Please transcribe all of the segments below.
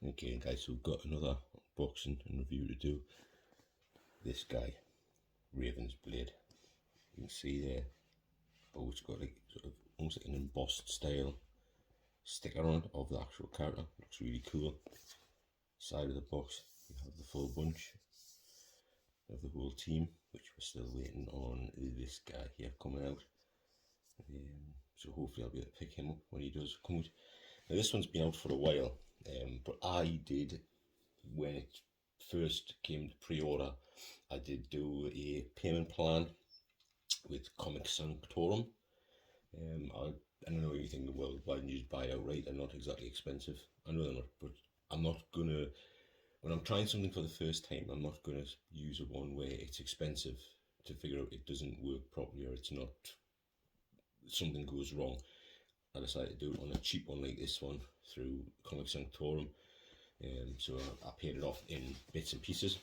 Okay guys, so we've got another unboxing and review to do. This guy, Ravenblade. You can see there, oh, it's got like sort of almost like an embossed style sticker on it of the actual character. Looks really cool. Side of the box, you have the full bunch of the whole team, which we're still waiting on this guy here coming out. So hopefully I'll be able to pick him up when he does come out. Now this one's been out for a while, but I did, when it first came to pre-order, I did do a payment plan with Comic Sanctorum. I don't know anything, well, why didn't you just buy it outright? They're not exactly expensive. I know they're not, but I'm not gonna, when I'm trying something for the first time, I'm not gonna use a one where it's expensive to figure out it doesn't work properly or it's not, something goes wrong. I decided to do it on a cheap one like this one through Comic Sanctorum. So I paid it off in bits and pieces.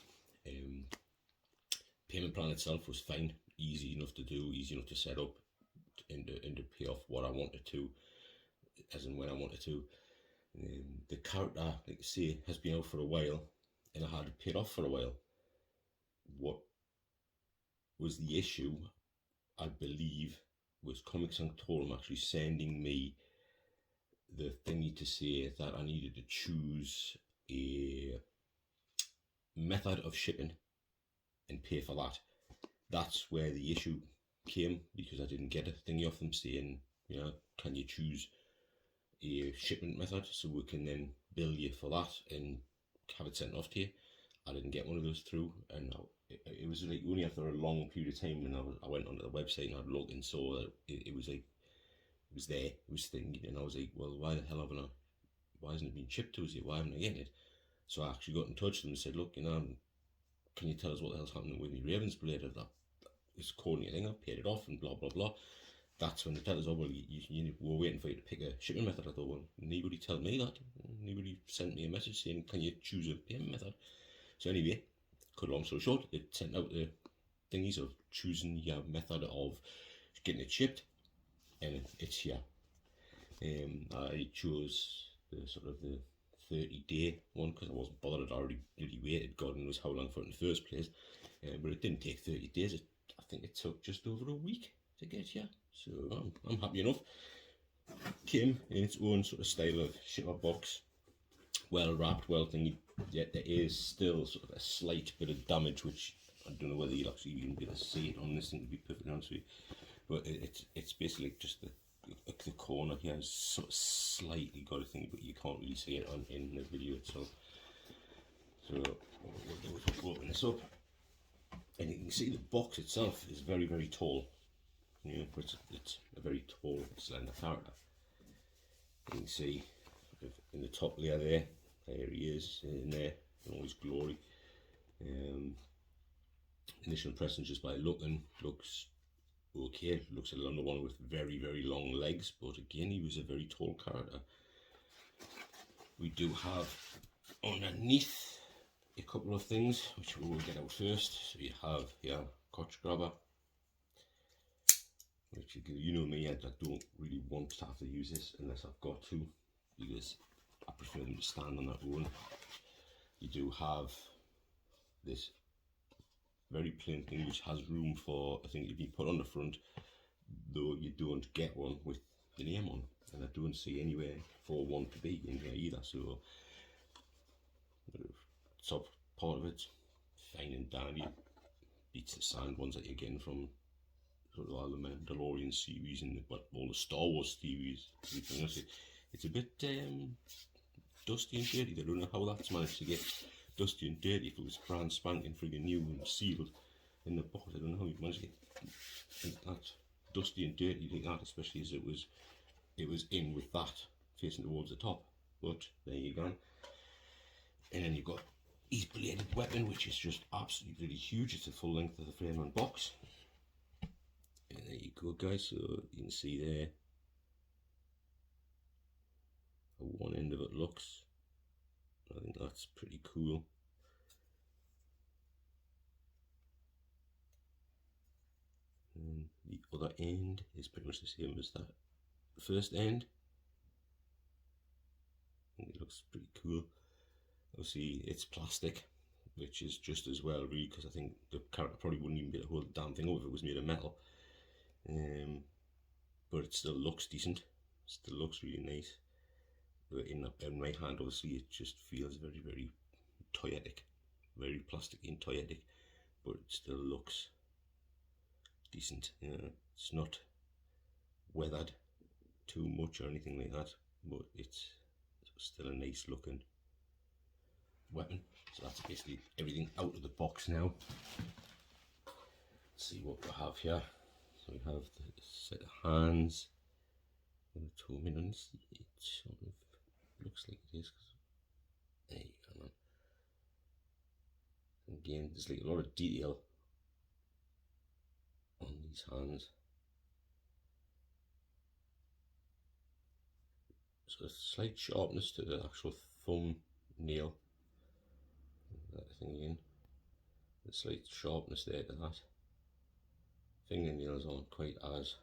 Payment plan itself was fine, easy enough to do, easy enough to set up, and to pay off what I wanted to, as and when I wanted to. The character, like I say, has been out for a while, and I had it paid off for a while. What was the issue, I believe, was Comic Sanctorum actually sending me the thingy to say that I needed to choose a method of shipping and pay for that. That's where the issue came, because I didn't get a thingy off them saying, you know, can you choose a shipment method so we can then bill you for that and have it sent off to you. I didn't get one of those through, and it was like only after a long period of time when I went onto the website and I'd looked and saw that it was like, it was there, it was thinking, and I was like, well, why the hell haven't I, why hasn't it been shipped to us yet, why haven't I getting it? So I actually got in touch with them and said, look, you know, can you tell us what the hell's happening with me Ravenblade? It's calling your thing, I paid it off and blah blah blah. That's when they tell us, oh well, we're waiting for you to pick a shipping method. I thought, well, nobody told me that. Nobody sent me a message saying, can you choose a payment method? So anyway, cut long story short, it sent out the thingies of choosing your method of getting it shipped, and it's here. I chose the sort of the 30-day one because I wasn't bothered. I'd already really waited God knows how long for it in the first place, but it didn't take 30 days. I think it took just over a week to get here, so I'm happy enough. Came in its own sort of style of shipper box, well wrapped, well thingy. Yet there is still sort of a slight bit of damage, which I don't know whether you'll actually even be able to see it on this thing, to be perfectly honest with you. But it's basically just the corner here has sort of slightly got a thing, but you can't really see it in the video itself. So what we'll do is we'll open this up, and you can see the box itself is very, very tall. You know, it's a very tall, slender character. You can see in the top layer there he is in there in all his glory. Initial impression just by looking, looks okay. Looks like another one with very, very long legs, but again, he was a very tall character. We do have underneath a couple of things which we will get out first. So you have here crotch grabber, which you know me, I don't really want to have to use this unless I've got to, because I prefer them to stand on their own. You do have this very plain thing which has room for, I think, to be put on the front, though you don't get one with the name on, and I don't see anywhere for one to be in here either. So the top part of it's fine and dandy, beats the signed ones that you're getting from sort of all the Mandalorian series and all the Star Wars series. It's a bit dusty and dirty. I don't know how that's managed to get dusty and dirty if it was brand spanking friggin' new and sealed in the box. I don't know how you managed to get that dusty and dirty like that, especially as it was in with that facing towards the top. But there you go. And then you've got his bladed weapon, which is just absolutely really huge. It's the full length of the frame and box. And there you go, guys. So you can see there how one end of it looks. I think that's pretty cool. And the other end is pretty much the same as that first end. I think it looks pretty cool. Obviously it's plastic, which is just as well really, because I think the character probably wouldn't even be able to hold the damn thing up if it was made of metal. But it still looks decent, still looks really nice. But in my hand, obviously, it just feels very, very toyetic, very plasticky and toyetic, but it still looks decent. It's not weathered too much or anything like that, but it's still a nice looking weapon. So that's basically everything out of the box now. Let's see what we have here. So we have the set of hands. I'm going to zoom in and see it sort of looks like it is. There you go, man. And again, there's like a lot of detail on these hands. So a slight sharpness to the actual thumb nail. That thing again. A slight sharpness there to that. Fingernails aren't quite as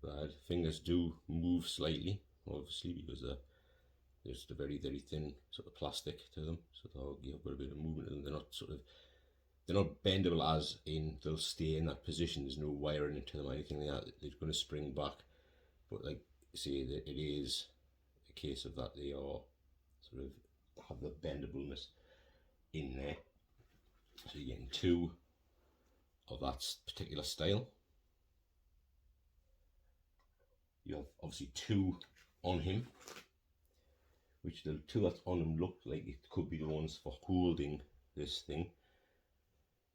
bad. Fingers do move slightly, obviously, because there's the very, very thin sort of plastic to them, so they'll give a bit of movement, and they're not bendable as in they'll stay in that position. There's no wiring into them or anything like that. They're going to spring back, but like say that it is a case of that they are sort of have the bendableness in there. So you're getting two of that particular style. You have obviously two on him, which the two that's on him look like it could be the ones for holding this thing.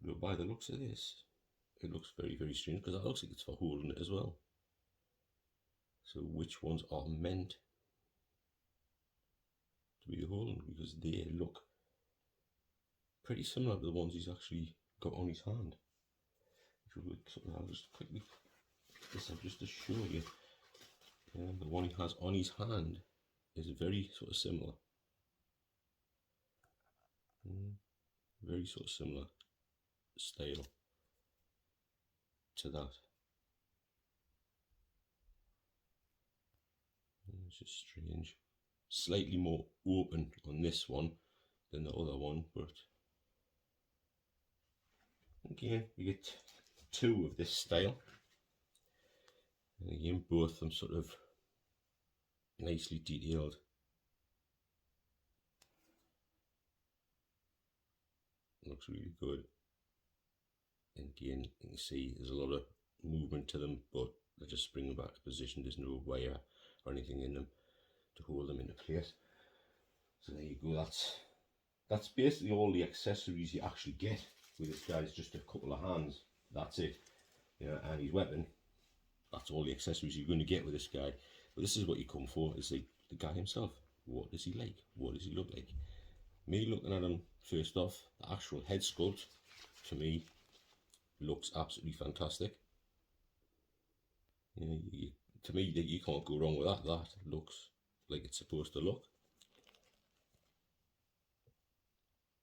But by the looks of this, it looks very, very strange, because that looks like it's for holding it as well. So which ones are meant to be the holding? Because they look pretty similar to the ones he's actually got on his hand. I'll just quickly pick this up just to show you. The one he has on his hand is very sort of similar. Very sort of similar style to that. It's just strange. Slightly more open on this one than the other one, but again, you get two of this style. And again, both of them sort of nicely detailed. Looks really good. And again, you can see there's a lot of movement to them, but they're just springing back to position. There's no wire or anything in them to hold them into place. So there you go. That's basically all the accessories you actually get with this guy. It's just a couple of hands. That's it. And his weapon. That's all the accessories you're going to get with this guy. But this is what you come for. It's like the guy himself. What is he like? What does he look like? Me looking at him, first off, the actual head sculpt, to me, looks absolutely fantastic. To me, you can't go wrong with that. That looks like it's supposed to look.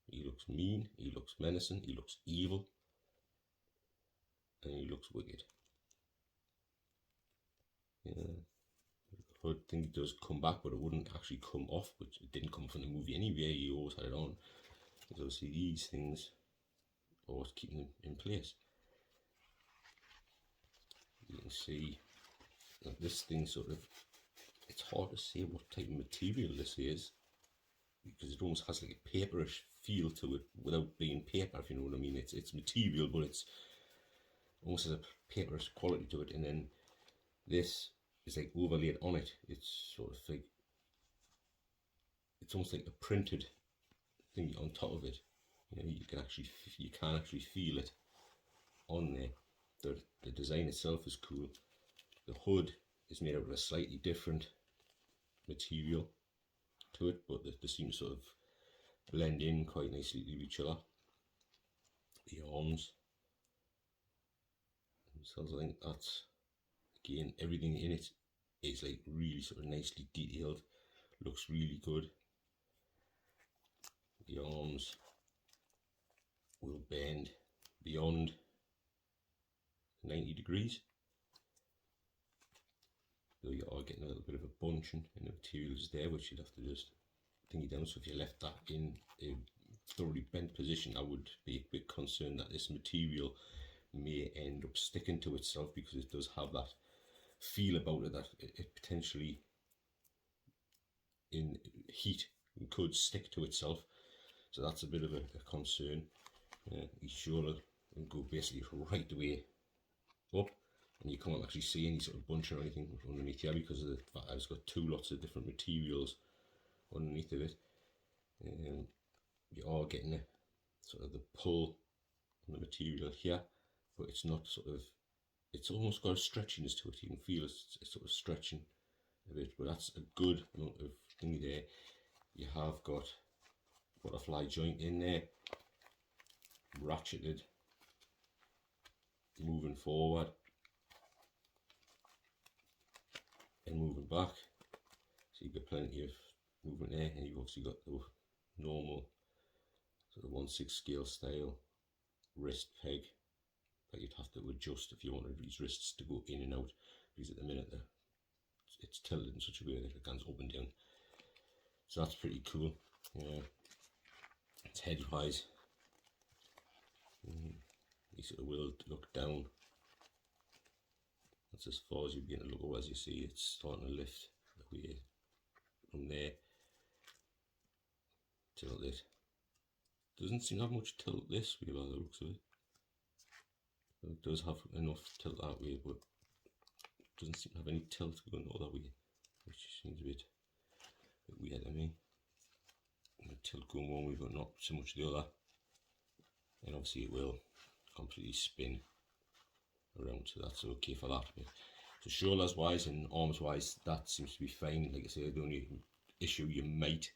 He looks mean, he looks menacing, he looks evil, and he looks wicked. The hood thing does come back, but it wouldn't actually come off, which it didn't come from the movie anyway. You always had it on. Because obviously these things are what's keeping them in place. You can see that this thing sort of, it's hard to say what type of material this is, because it almost has like a paperish feel to it without being paper, if you know what I mean. It's material, but it's almost has a paperish quality to it. And then this is like overlaid on it. It's sort of like, it's almost like a printed thing on top of it. You can actually feel it on there. The design itself is cool. The hood is made out of a slightly different material to it, but they seem to sort of blend in quite nicely with each other. The arms themselves, I think that's, again, everything in it is like really sort of nicely detailed, looks really good. The arms will bend beyond 90 degrees, though you are getting a little bit of a bunching in the materials there, which you'd have to just thingy down. So if you left that in a thoroughly bent position, I would be a bit concerned that this material may end up sticking to itself, because it does have that feel about it that it potentially in heat could stick to itself. So that's a bit of a concern. You sure and go basically right the way up, and you can't actually see any sort of bunch or anything underneath here because of the fact I've got two lots of different materials underneath of it. You are getting a sort of the pull on the material here, but it's not sort of, it's almost got a stretchiness to it. You can feel it's sort of stretching a bit, but that's a good amount of thingy there. You have got butterfly joint in there, ratcheted, moving forward and moving back, so you get plenty of movement there. And you've obviously got the normal sort of 1/6 scale style wrist peg that you'd have to adjust if you wanted these wrists to go in and out, because at the minute it's tilted in such a way that it goes up and down. So that's pretty cool. It's head wise. You sort of will look down. That's as far as you begin to look up. As you see, it's starting to lift the way from there. Tilt it. Doesn't seem to have much tilt this way by the looks of it. It does have enough tilt that way, but it doesn't seem to have any tilt going the other way, which seems a bit weird to me. Tilt going one way but not so much the other, and obviously it will completely spin around, so that's okay for that. So shoulders wise and arms wise, that seems to be fine. Like I say, the only issue you might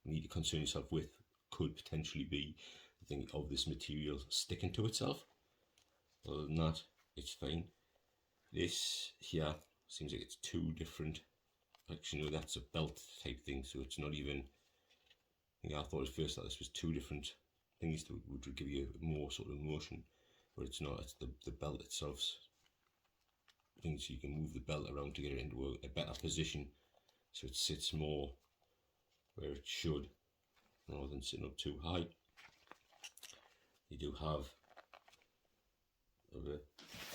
need to concern yourself with could potentially be the thing of this material sticking to itself. Other than that, it's fine. This here seems like it's two different, actually no, that's a belt type thing, so it's not even, I thought at first that this was two different things that would give you more sort of motion, but it's not. It's the belt itself's thing, so you can move the belt around to get it into a better position, so it sits more where it should, rather than sitting up too high. You do have a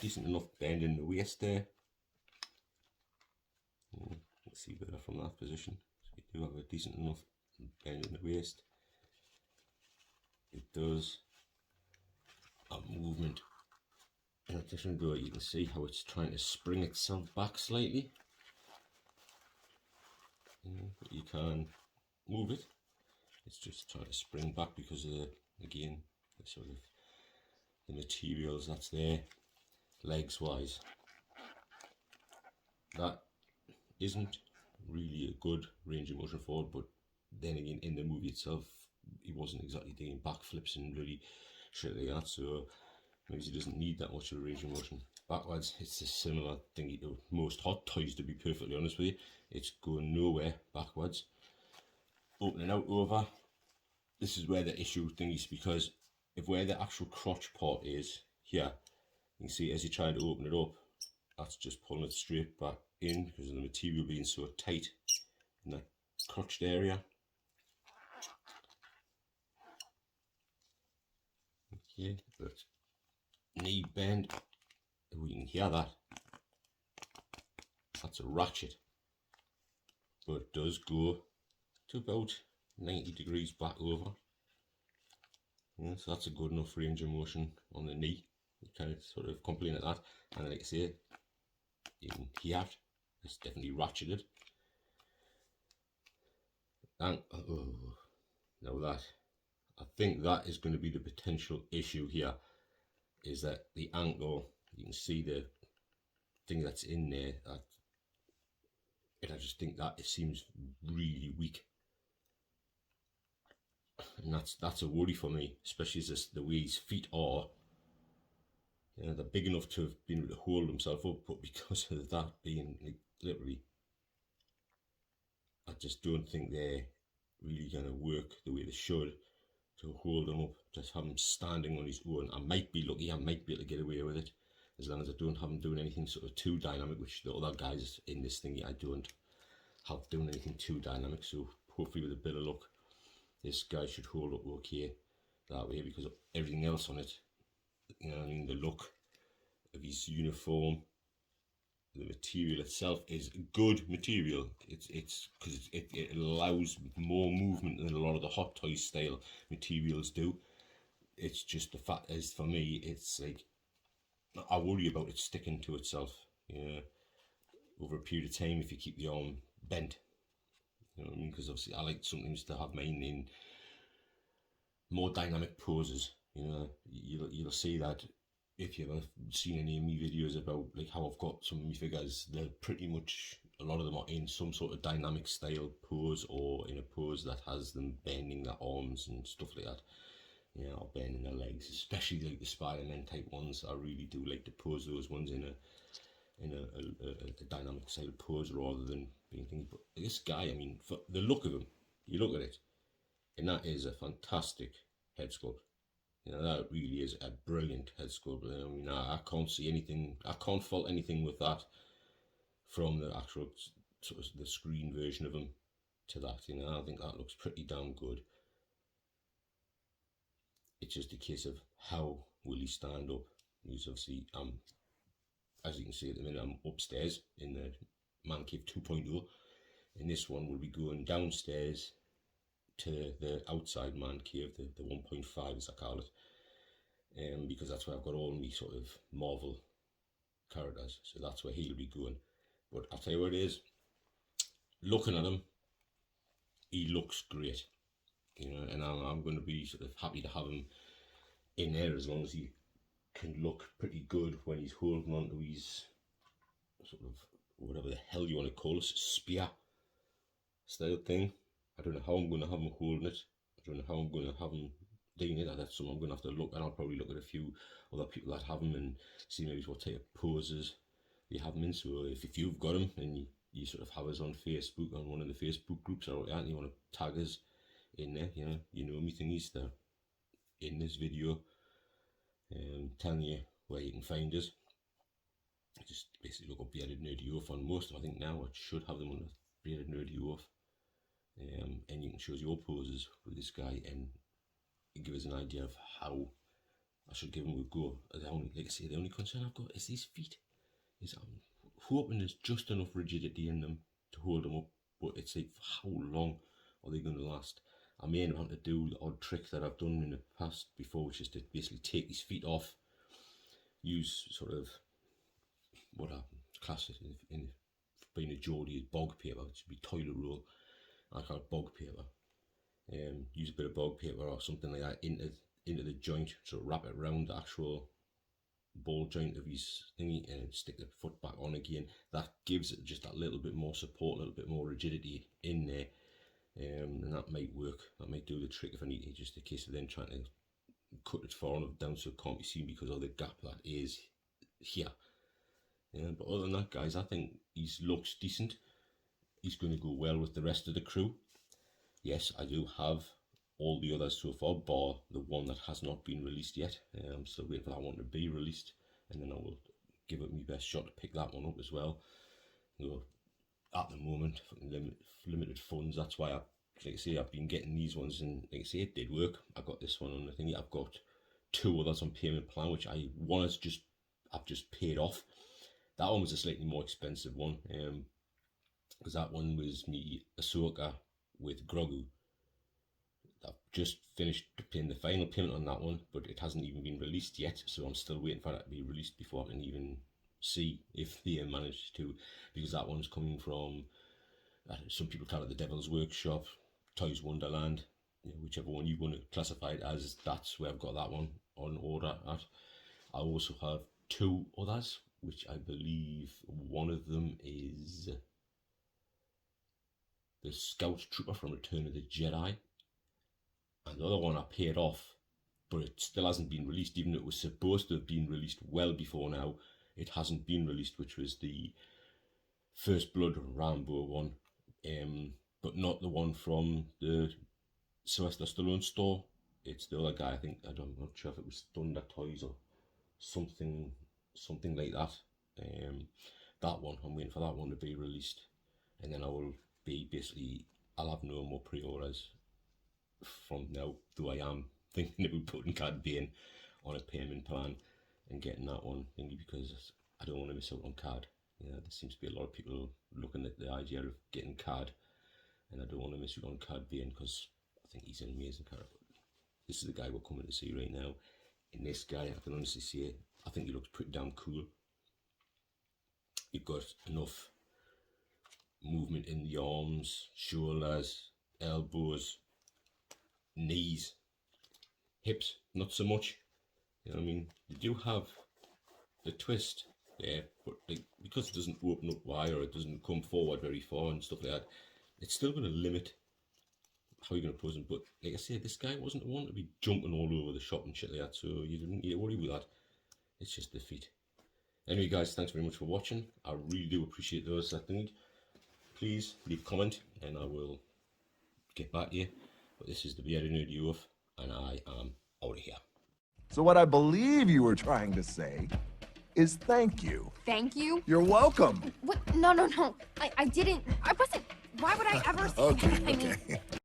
decent enough bend in the waist there. Let's see better from that position. So you do have a decent enough bend in the waist. It does have movement in addition to it. You can see how it's trying to spring itself back slightly. But you can move it. It's just trying to spring back because of again, the sort of the materials that's there. Legs wise, that isn't really a good range of motion forward, but then again in the movie itself he wasn't exactly doing backflips and really shit like that, so maybe he doesn't need that much of a range of motion. Backwards, it's a similar thing to most hot toys, to be perfectly honest with you. It's going nowhere backwards. Opening out over, this is where the issue thing is, because if where the actual crotch part is here, you can see as you try to open it up, that's just pulling it straight back in because of the material being so tight in that crotched area. Okay, but knee bend, we can hear that. That's a ratchet, but it does go to about 90 degrees back over. Yeah, so that's a good enough range of motion on the knee. You kind of sort of complain at that, and like I say, you can hear it. It's definitely ratcheted. And now that, I think that is going to be the potential issue here, is that the ankle, you can see the thing that's in there, I just think that it seems really weak. And that's a worry for me, especially as the way his feet are. You know, they're big enough to have been able to hold himself up, but because of that being like, literally, I just don't think they're really going to work the way they should to hold him up. Just have him standing on his own. I might be lucky, I might be able to get away with it, as long as I don't have him doing anything sort of too dynamic, which the other guys in this thingy I don't have doing anything too dynamic. So hopefully with a bit of luck, this guy should hold up okay that way, because everything else on it, you know what I mean, the look of his uniform, the material itself is good material. It's because it allows more movement than a lot of the Hot Toys style materials do. It's just the fact is, for me, it's like, I worry about it sticking to itself, you know, over a period of time if you keep the arm bent. You know what I mean? Because obviously I like sometimes to have mine in more dynamic poses. You know, you'll see that if you've ever seen any of my videos about like how I've got some of my figures, they're pretty much, a lot of them are in some sort of dynamic style pose, or in a pose that has them bending their arms and stuff like that. You know, or bending their legs, especially like the Spider-Man type ones. I really do like to pose those ones in a dynamic style pose rather than being thingy. But this guy, I mean, for the look of him, you look at it, and that is a fantastic head sculpt. You know, that really is a brilliant head sculpt. I mean, I can't see anything, I can't fault anything with that from the actual sort of the screen version of him to that. You know, I think that looks pretty damn good. It's just a case of how will he stand up. Because obviously, as you can see at the minute, I'm upstairs in the Man Cave 2.0, and this one will be going downstairs to the outside Man Cave, the 1.5 as I call it, because that's where I've got all my sort of Marvel characters, so that's where he'll be going. But I'll tell you what it is, looking at him, he looks great, you know, and I'm going to be sort of happy to have him in there as long as he can look pretty good when he's holding on to his sort of, whatever the hell you want to call it, spear style thing. I don't know how I'm going to have him holding it. I don't know how I'm going to have him doing it. That's something I'm going to have to look at. I'll probably look at a few other people that have him and see maybe what type of poses they have him in. So if you've got him and you sort of have us on Facebook, on one of the Facebook groups or that, and you want to tag us in there, you know me thingies, they're in this video, telling you where you can find us. Just basically look up Bearded Nerdy Oaf on most of them. I think now I should have them on the Bearded Nerdy Oaf. And you can choose your poses with this guy and give us an idea of how I should give him a go. Like I say, the only concern I've got is these feet. I'm hoping there's just enough rigidity in them to hold them up, but it's like, for how long are they going to last? I may end up having to do the odd trick that I've done in the past before, which is to basically take these feet off, use sort of what I class it in being a Geordie is bog paper, which would be toilet roll. I call it bog paper. Use a bit of bog paper or something like that into the joint, so wrap it around the actual ball joint of his thingy and stick the foot back on again. That gives it just that little bit more support, a little bit more rigidity in there, and that might work. That might do the trick if I need to. Just a case of then trying to cut it far enough down so it can't be seen because of the gap that is here. Yeah, but other than that, guys, I think he looks decent. He's going to go well with the rest of the crew. Yes, I do have all the others so far, bar the one that has not been released yet. I'm still waiting for that one to be released, and then I will give it my best shot to pick that one up as well. You know, at the moment, limited funds, that's why like I say, I've been getting these ones, and like I say, it did work. I got this one on the thingy. I've got two others on payment plan, which I've just paid off. That one was a slightly more expensive one, because that one was me Ahsoka with Grogu. I've just finished paying the final payment on that one, but it hasn't even been released yet, so I'm still waiting for that to be released before I can even see if they managed to, because that one's coming from, some people call it the Devil's Workshop, Toys Wonderland, you know, whichever one you want to classify it as, that's where I've got that one on order at. I also have two others, which I believe one of them is the Scout Trooper from Return of the Jedi, and the other one I paid off, but it still hasn't been released, even though it was supposed to have been released well before now. It hasn't been released, which was the First Blood Rambo one, but not the one from the Sylvester Stallone store. It's the other guy. I'm not sure if it was Thunder Toys or something like that. That one, I'm waiting for that one to be released, and then I will be basically I'll have no more pre-orders from now, though I am thinking about putting Cad Bane on a payment plan and getting that one, thingy, because I don't want to miss out on Cad. Yeah, there seems to be a lot of people looking at the idea of getting Cad, and I don't want to miss out on Cad Bane because I think he's an amazing character. This is the guy we're coming to see right now, and this guy, I can honestly say, I think he looks pretty damn cool. You've got enough movement in the arms, shoulders, elbows, knees, hips, not so much. You know what I mean? You do have the twist there, but like, because it doesn't open up wide or it doesn't come forward very far and stuff like that, it's still going to limit how you're going to pose him. But like I said, this guy wasn't the one to be jumping all over the shop and shit like that, so you didn't need to worry with that. It's just the feet. Anyway, guys, thanks very much for watching. I really do appreciate those, I think. Please leave a comment and I will get back to you. But this is the Bearded Nerd Youth, and I am out of here. So what I believe you were trying to say is thank you. Thank you? You're welcome. What? No. I didn't. I wasn't. Why would I ever say that? I mean,